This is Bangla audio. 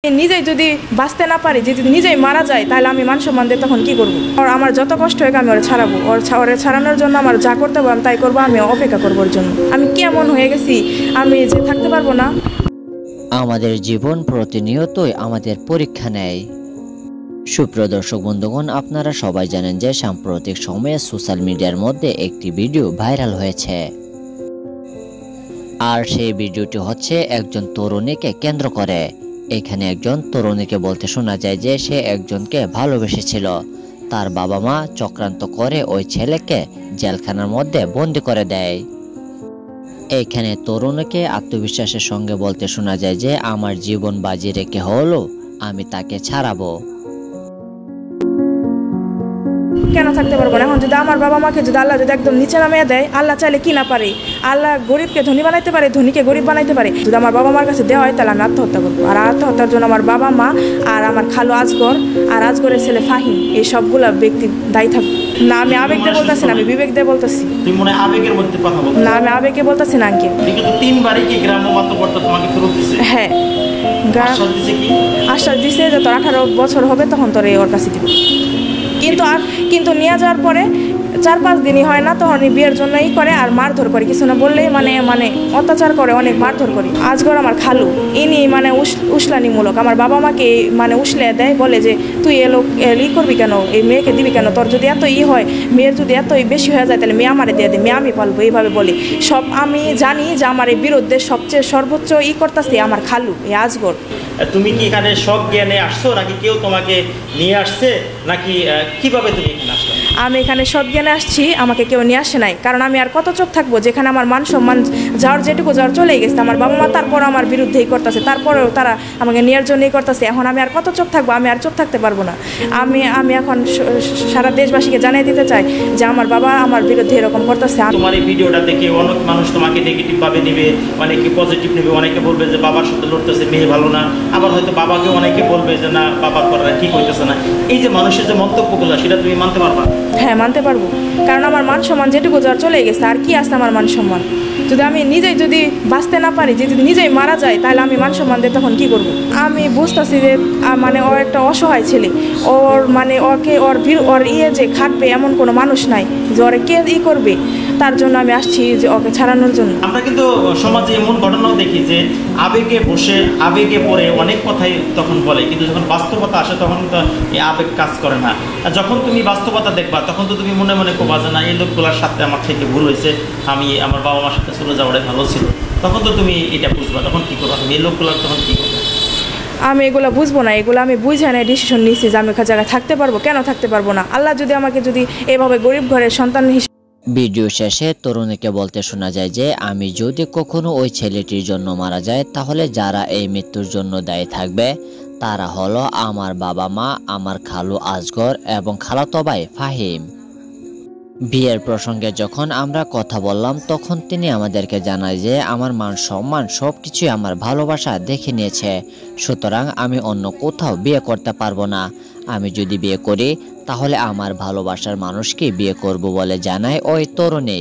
নিজেই যদি বাঁচতে না পারি, যদি নিজেই মারা যায়, তাহলে আমি মান সম্মান দিয়ে তখন কি করবো? আর আমার যত কষ্ট হোক আমি ওরা ছাড়াবো, ওরা ছাড়ানোর জন্য আমার যা করতে হবে আমি তাই করবো। আমি অপেক্ষা করবো ওর জন্য। আমি কেমন হয়ে গেছি, আমি যে থাকতে পারবো না। আমাদের জীবন প্রতিনিয়তই আমাদের পরীক্ষা নেয়। সুপ্রিয় দর্শক বন্ধুগণ, আপনারা সবাই জানেন যে সাম্প্রতিক সময়ে সোশ্যাল মিডিয়ার মধ্যে একটি ভিডিও ভাইরাল হয়েছে। আর সেই ভিডিওটি হচ্ছে একজন তরুণীকে কেন্দ্র করে। এখানে একজন তরুণীকে বলতে শোনা যায় যে সে একজনকে ভালোবেসেছিল। তার বাবা মা চক্রান্ত করে ওই ছেলেকে জেলখানার মধ্যে বন্দি করে দেয়। এখানে তরুণীকে আত্মবিশ্বাসের সঙ্গে বলতে শোনা যায় যে আমার জীবন বাজি রেখে হলো আমি তাকে ছাড়াবো। কেন থাকতে পারবো না? এখন যদি আমার বাবা মাকে যদি আল্লাহ যদি একদম নিচে নামিয়ে দেয়, আল্লাহ চাইলে কি না পারে? আল্লাহ গরিবকে ধনী বানাইতে পারে, ধনীকে গরিব বানাইতে পারে। যদি আমার বাবা মার কাছে দেওয়া হয় তাহলে আমি আত্মহত্যা করবো। আর আত্মহত্যার জন্য আমার বাবা মা আর আমার খালু আজগর আর আজগরের ছেলে ফাহিম, এই সবগুলা ব্যক্তি দায়ী থাকবে। না, আমি আবেগ দিয়ে বলতেছি না, আমি বিবেক দিয়ে বলতেছি। তুমি মনে আবেগের মধ্যে কথা বলছো? না, আমি আবেগে বলতেছি না আঙ্কেল। কিন্তু তিনবারই কি গ্রাম্য মাতব্বরটা তোমাকে ফেরত দিছে? হ্যাঁ, আশ্বাস দিছে কি? আশ্বাস দিছে যে তোর 18 বছর হবে তখন তোর ওর কাছে দিব। কিন্তু নিয়ে যাওয়ার পরে 4-5 দিনই হয় না, তখন বিয়ের জন্যই করে আর মারধর করে। কিছু না বললেই মানে অত্যাচার করে, অনেক মারধর করে। আজগর আমার খালু, ইনি মানে উসলানিমূলক আমার বাবা মাকে মানে উসলে দেয়, বলে যে তুই করবি কেন, এই মেয়েকে দিবি কেন? তোর যদি এত হয়, মেয়ের যদি এতই বেশি হয়ে যায় তাহলে মেয়ে আমারে দিয়ে দে, মেয়ে আমি পালবো, এইভাবে বলে। সব আমি জানি যে আমার এই বিরুদ্ধে সবচেয়ে সর্বোচ্চ করতেছে আমার খালু, এই আজগর। তুমি কি এখানে সব জ্ঞানে আসছো নাকি কেউ তোমাকে নিয়ে আসছে, নাকি কিভাবে তুমি এখানে আসছো? আমি এখানে সব জ্ঞানে আসছি, আমাকে কেউ নিয়ে আসে নাই। কারণ আমি আর কত চোখ থাকবো যেখানে আমার মান সম্মান যাওয়ার যেটুকু যাওয়ার চলেই গেছে। আমার বাবা মা তারপর আমার বিরুদ্ধেই করতেছে, তারপরেও তারা আমাকে নেওয়ার জন্যই করতেছে। এখন আমি আর কত চোখ থাকবো? আমি আর চোখ থাকতে পারবো না। আমি এখন সারা দেশবাসীকে জানিয়ে দিতে চাই যে আমার বাবা আমার বিরুদ্ধে এরকম করতেছে। তোমার এই ভিডিওটা দেখে অনেক মানুষ তোমাকে নেগেটিভ ভাবে নেবে, অনেকে পজিটিভ নেবে। অনেকে বলবে যে বাবার সাথে লড়তেছে, মেয়ে ভালো না। আবার হয়তো বাবাকে অনেকে বলবে যে না, বাবার করাটা ঠিক হইতেছে না। এই যে মানুষের যে মন্তব্যগুলো, সেটা তুমি মানতে পারবা? হ্যাঁ, মানতে পারবো। কারণ আমার মান সম্মান যেটুকু যাওয়ার চলে গেছে, আর কি আছে আমার মান সম্মান? যদি আমি নিজেই যদি বাঁচতে না পারি, যদি নিজেই মারা যায়, তাহলে আমি মান সম্মান দিয়ে তখন কি করবো? আমি বুঝতেছি যে মানে ও একটা অসহায় ছেলে। ওর যে খাটবে এমন কোনো মানুষ নাই যে ওরে কে করবে। তার জন্য আমি আসছি যে ওকে ছাড়ানোর জন্য। আমরা কিন্তু সমাজে এমন ঘটনাও দেখি যে আবেগে বসে আবেগে পড়ে অনেক কথাই তখন বলে, কিন্তু যখন বাস্তবতা আসে তখন তো এই আবেগ কাজ করে না। আর যখন তুমি বাস্তবতা দেখবা তখন তো তুমি মনে মনে কোবা যে না, এই লোকগুলোর সাথে আমার থেকে ভুল হয়েছে, আমি আমার বাবা মার সাথে চলে যাওয়াটাই ভালো ছিল। তখন তো তুমি এটা বুঝবা, তখন কী করবা তুমি? এই লোকগুলোর তখন কী করবে? আমি এগুলো বুঝবো না, এগুলো আমি বুঝে না ডিসিশন নিয়েছি যে আমি জায়গায় থাকতে পারবো। কেন থাকতে পারবো না? আল্লাহ যদি আমাকে যদি এভাবে গরিব ঘরের সন্তান ভিডিও শেষে তরুণীকে বলতে শোনা যায় যে আমি যদি কখনো ওই ছেলেটির জন্য মারা যায়, তাহলে যারা এই মৃত্যুর জন্য দায়ী থাকবে তারা হলো আমার বাবা মা, আমার খালু আজগর এবং খালাতো ভাই ফাহিম। বিয়ের প্রসঙ্গে যখন আমরা কথা বললাম তখন তিনি আমাদেরকে জানায় যে আমার মান সম্মান সবকিছুই আমার ভালোবাসা দেখে নিয়েছে, সুতরাং আমি অন্য কোথাও বিয়ে করতে পারবো না। আমি যদি বিয়ে করি তাহলে আমার ভালোবাসার মানুষকে বিয়ে করব বলে জানায় ওই তরুণী।